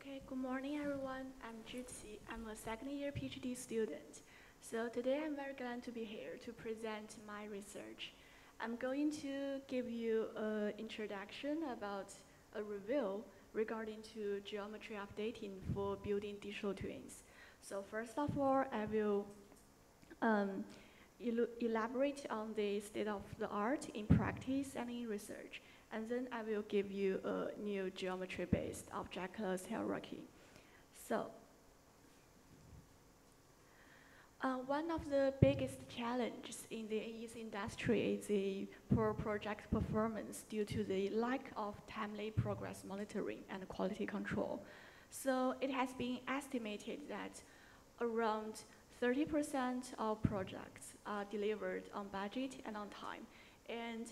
Okay, good morning everyone. I'm Zhiqi. I'm a second-year PhD student. So today I'm very glad to be here to present my research. I'm going to give you an introduction about a review regarding to geometry updating for building digital twins. So first of all, I will elaborate on the state of the art in practice and in research. And then I will give you a new geometry-based object class hierarchy. So, one of the biggest challenges in the AEC industry is the poor project performance due to the lack of timely progress monitoring and quality control. So it has been estimated that around 30% of projects are delivered on budget and on time. And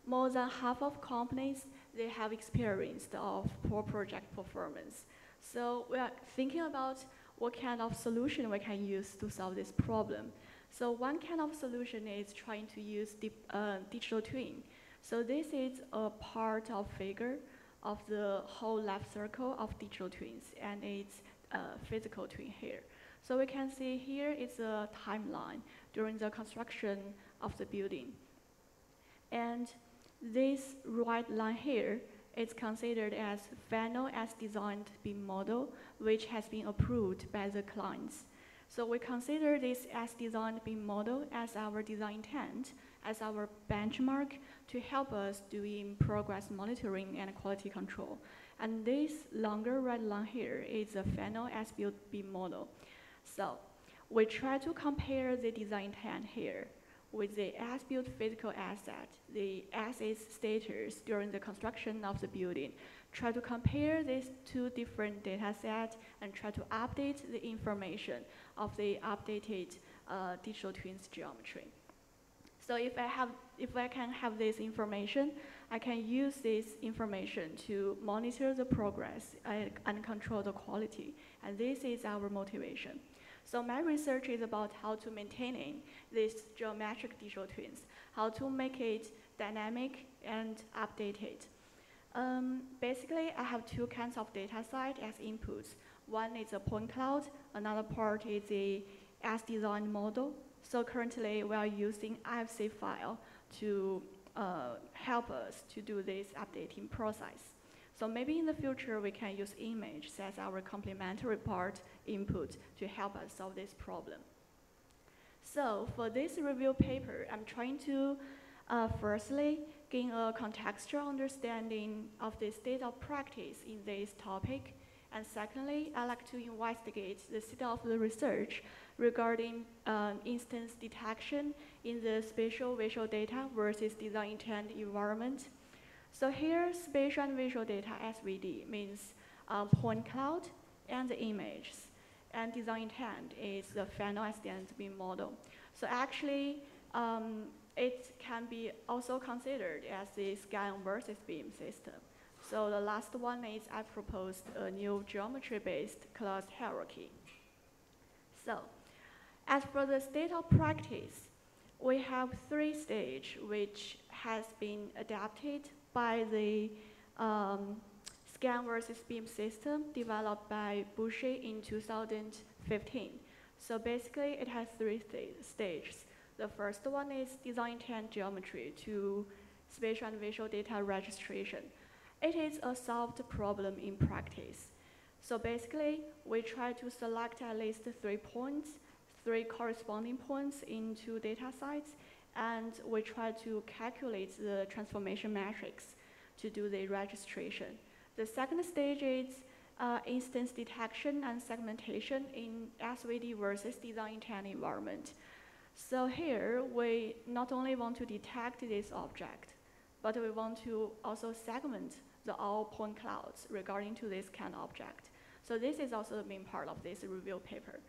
more than half of companies, they have experienced of poor project performance. So we are thinking about what kind of solution we can use to solve this problem. So one kind of solution is trying to use digital twin. So this is a part of figure of the whole left circle of digital twins, and it's a physical twin here. So we can see here is a timeline during the construction of the building. And this right line here is considered as final as designed BIM model, which has been approved by the clients. So we consider this as designed BIM model as our design intent, as our benchmark to help us doing progress monitoring and quality control. And this longer red line here is a final as built BIM model. So we try to compare the design intent here with the as-built physical asset, the as-is status during the construction of the building. Try to compare these two different data sets and try to update the information of the updated digital twins geometry. So if I can have this information, I can use this information to monitor the progress and control the quality. And this is our motivation. So my research is about how to maintaining these geometric digital twins, how to make it dynamic and updated. Basically, I have two kinds of data set as inputs. One is a point cloud, another part is a as-designed model. So currently, we are using IFC file to help us to do this updating process. So maybe in the future, we can use image as our complementary part input to help us solve this problem. So for this review paper, I'm trying to firstly gain a contextual understanding of the state of practice in this topic. And secondly, I like to investigate the state of the research regarding instance detection in the spatial visual data versus design intent environment. So here, spatial and visual data, SVD, means point cloud and the images. And design intent is the final as-designed BIM model. So actually, it can be also considered as the scan versus BIM system. So the last one is I proposed a new geometry-based class hierarchy. So as for the state of practice, we have three stages which has been adapted by the scan versus BIM system developed by Boucher in 2015. So basically, it has three stages. The first one is design intent geometry to spatial and visual data registration. It is a solved problem in practice. So basically, we try to select at least 3 points, 3 corresponding points in 2 data sites, and we try to calculate the transformation matrix to do the registration. The second stage is instance detection and segmentation in SVD versus design intent environment. So here, we not only want to detect this object, but we want to also segment the all point clouds regarding to this kind of object. So this is also the main part of this review paper.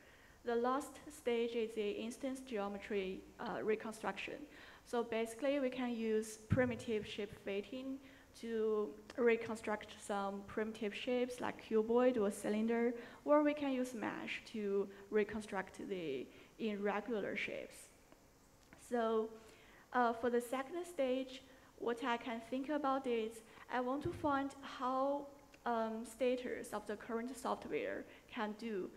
The last stage is the instance geometry reconstruction. So basically, we can use primitive shape fitting to reconstruct some primitive shapes like cuboid or cylinder, or we can use mesh to reconstruct the irregular shapes. So for the second stage, what I can think about is I want to find how status of the current software can do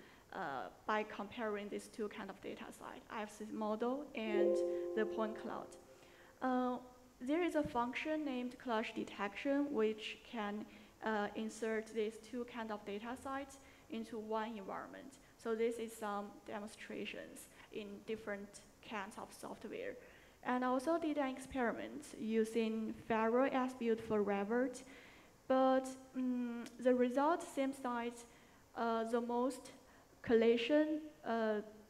by comparing these two kind of data sets, IFC model and the point cloud. There is a function named clash detection, which can insert these two kind of data sets into one environment. So this is some demonstrations in different kinds of software. And I also did an experiment using Faro as-built for Revert, but the result seems that the most collision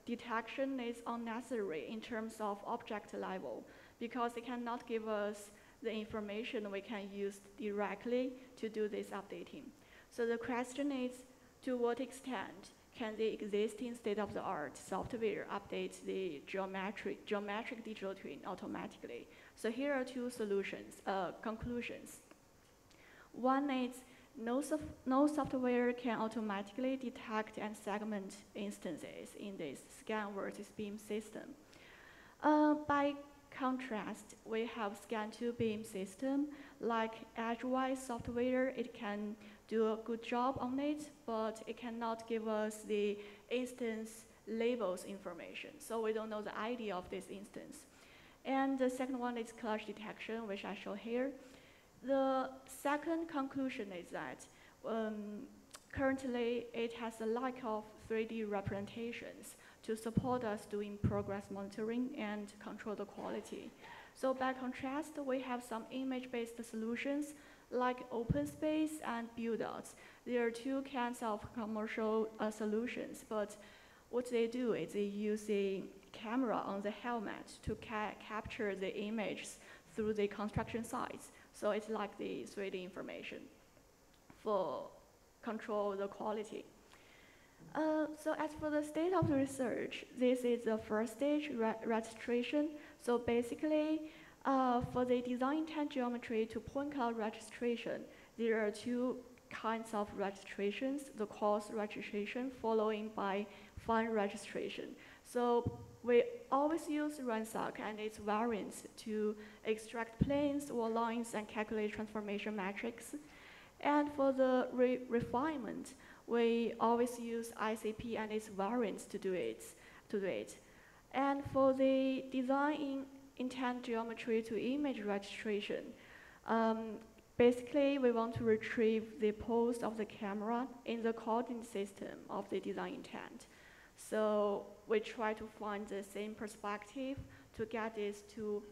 detection is unnecessary in terms of object level, because it cannot give us the information we can use directly to do this updating. So the question is, to what extent can the existing state-of-the-art software update the geometric digital twin automatically? So here are two conclusions. One is no software can automatically detect and segment instances in this scan versus beam system. By contrast, we have scan-to-beam system like edgewise software. It can do a good job on it, but it cannot give us the instance labels information. So we don't know the ID of this instance. And the second one is clash detection, which I show here. The second conclusion is that currently it has a lack of 3D representations to support us doing progress monitoring and control the quality. So by contrast, we have some image-based solutions like OpenSpace and BuildOut. There are two kinds of commercial solutions, but what they do is they use a camera on the helmet to capture the images through the construction sites. So it's like the 3D information for control the quality. So as for the state of the research, this is the first stage, registration. So basically, for the design intent geometry to point cloud registration, there are two kinds of registrations, the coarse registration following by fine registration. So we always use RANSAC and its variants to extract planes or lines and calculate transformation metrics. And for the refinement, we always use ICP and its variants to do it. And for the design intent geometry to image registration, basically we want to retrieve the pose of the camera in the coordinate system of the design intent. So we try to find the same perspective to get these two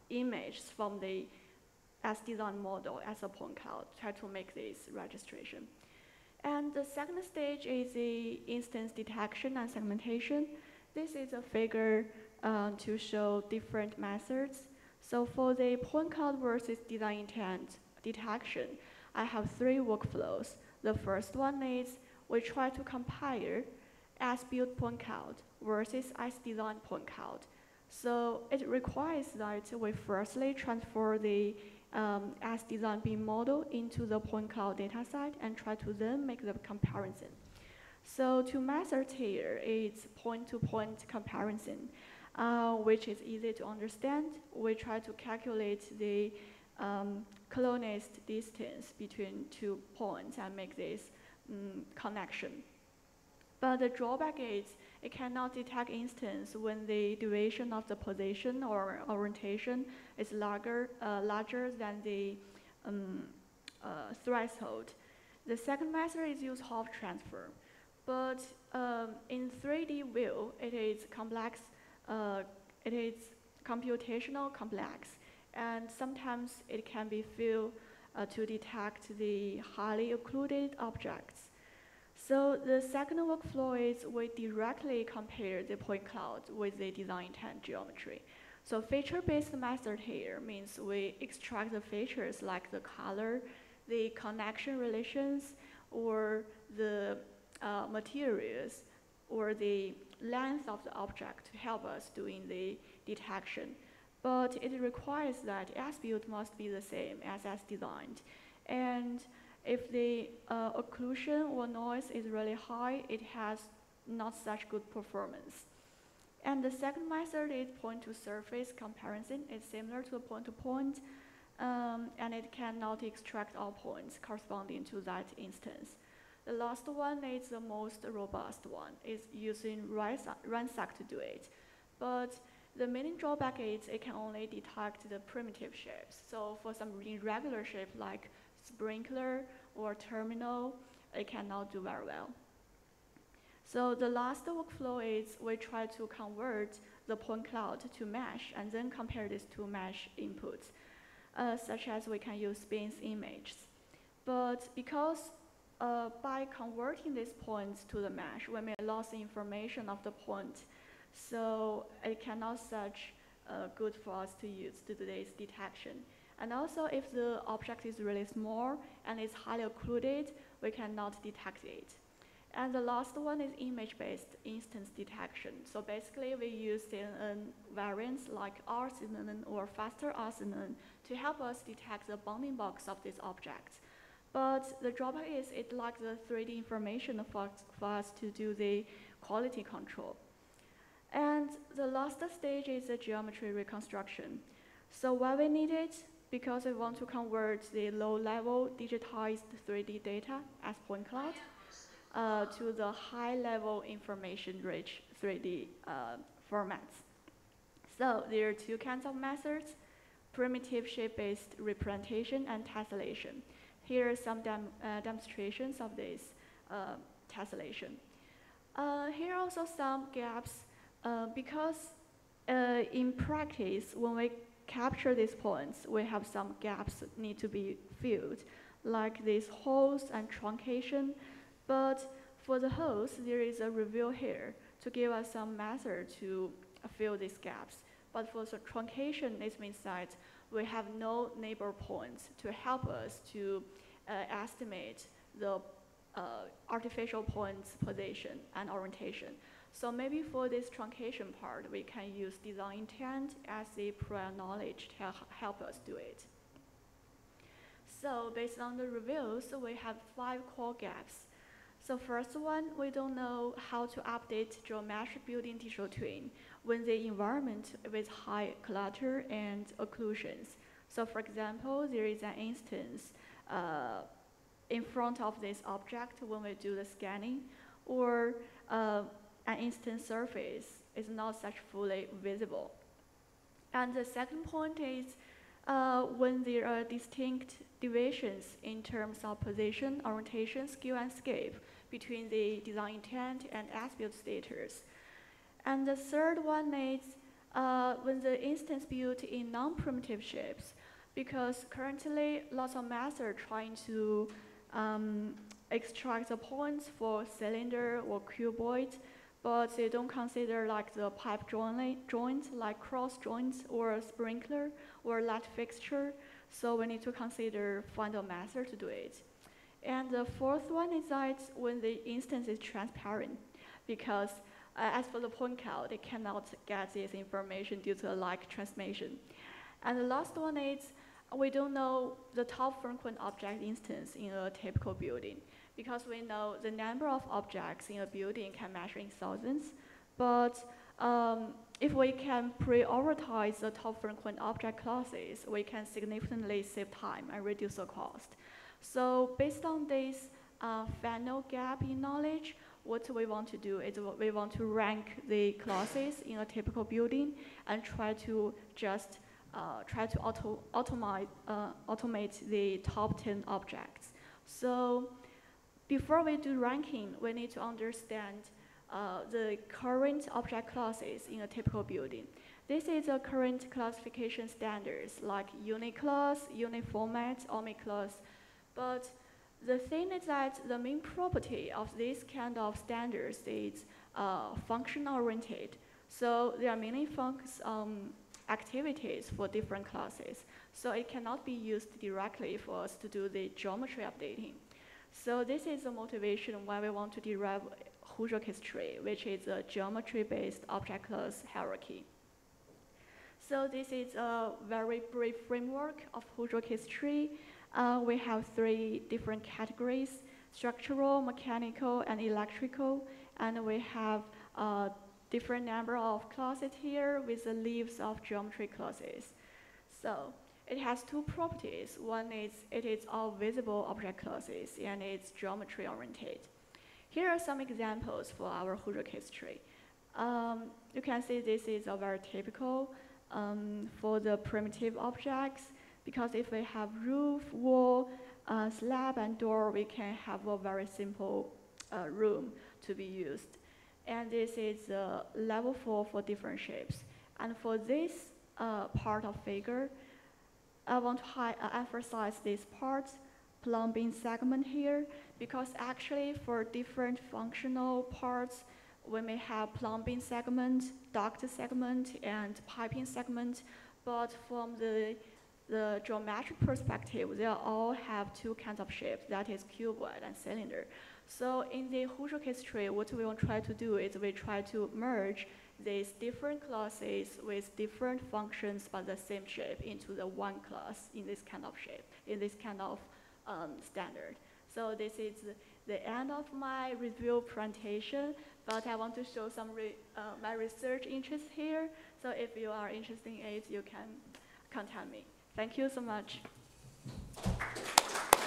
images from the as-designed model as a point cloud, try to make this registration. And the second stage is the instance detection and segmentation. This is a figure to show different methods. So for the point cloud versus design intent detection, I have three workflows. The first one is we try to compare as-built point cloud versus as-designed point cloud. So it requires that we firstly transfer the as-designed beam model into the point cloud dataset and try to then make the comparison. So two methods here is point-to-point comparison, which is easy to understand. We try to calculate the clonest distance between 2 points and make this connection. But the drawback is it cannot detect instance when the duration of the position or orientation is larger than the threshold. The second method is use half transfer. But in 3D view, it is complex, it is computational complex, and sometimes it can be failed to detect the highly occluded objects. So the second workflow is we directly compare the point cloud with the design intent geometry. So feature-based method here means we extract the features like the color, the connection relations, or the materials, or the length of the object to help us doing the detection. But it requires that as-built must be the same as designed. And if the occlusion or noise is really high, it has not such good performance. And the second method is point-to-surface comparison. It's similar to a point-to-point, and it cannot extract all points corresponding to that instance. The last one is the most robust one. It's using ransack to do it. But the main drawback is it can only detect the primitive shapes. So for some irregular shape like sprinkler or terminal, it cannot do very well. So the last workflow is we try to convert the point cloud to mesh and then compare these two mesh inputs, such as we can use spins images. But because by converting these points to the mesh, we may lose the information of the point, so it cannot such good for us to use to do this detection. And also, if the object is really small and is highly occluded, we cannot detect it. And the last one is image-based instance detection. So basically, we use CNN variants like RCNN or faster RCNN to help us detect the bounding box of these objects. But the drawback is it lacks the 3D information for us to do the quality control. And the last stage is the geometry reconstruction. So why we need it? Because we want to convert the low-level digitized 3D data as point cloud to the high-level information-rich 3D formats. So there are two kinds of methods: primitive shape-based representation and tessellation. Here are some demonstrations of this tessellation. Here are also some gaps because in practice, when we capture these points, we have some gaps that need to be filled, like these holes and truncation. But for the holes, there is a reveal here to give us some method to fill these gaps. But for the truncation, it means that we have no neighbor points to help us to estimate the artificial points position and orientation. So maybe for this truncation part, we can use design intent as a prior knowledge to help us do it. So based on the reviews, we have 5 core gaps. So first one, we don't know how to update geometric building digital twin when the environment with high clutter and occlusions. So for example, there is an instance in front of this object when we do the scanning, or an instance surface is not such fully visible. And the second point is when there are distinct deviations in terms of position, orientation, skew, and scape between the design intent and as-built status. And the third one is when the instance built in non-primitive shapes, because currently lots of methods are trying to extract the points for cylinder or cuboid, but they don't consider like the pipe joint like cross joints or sprinkler or light fixture. So we need to consider find a method to do it. And the fourth one is that when the instance is transparent, because as for the point cloud, it cannot get this information due to light transmission. And the last one is we don't know the top frequent object instance in a typical building, because we know the number of objects in a building can measure in thousands, but if we can prioritize the top frequent object classes, we can significantly save time and reduce the cost. So based on this final gap in knowledge, what we want to do is we want to rank the classes in a typical building and try to just automate the top 10 objects. So before we do ranking, we need to understand the current object classes in a typical building. This is the current classification standards like unit class, unit format, OMI class. But the thing is that the main property of this kind of standards is function-oriented. So there are many activities for different classes. So it cannot be used directly for us to do the geometry updating. So this is the motivation why we want to derive Hudrokis tree, which is a geometry-based object class hierarchy. So this is a very brief framework of Hudrokis tree. We have 3 different categories: structural, mechanical, and electrical. And we have a different number of classes here with the leaves of geometry classes. So it has two properties. One is it is all visible object classes, and it's geometry oriented. Here are some examples for our Hudrokis tree. You can see this is a very typical for the primitive objects, because if we have roof, wall, slab, and door, we can have a very simple room to be used. And this is level 4 for different shapes. And for this part of figure, I want to emphasize this part, plumbing segment here, because actually for different functional parts, we may have plumbing segment, duct segment, and piping segment, but from the geometric perspective, they all have two kinds of shapes, that is cuboid and cylinder. So in the Hudrokis tree, what we will try to do is we try to merge these different classes with different functions but the same shape into the one class in this kind of shape, in this kind of standard. So this is the end of my review presentation, but I want to show some my research interest here. So if you are interested in it, you can contact me. Thank you so much.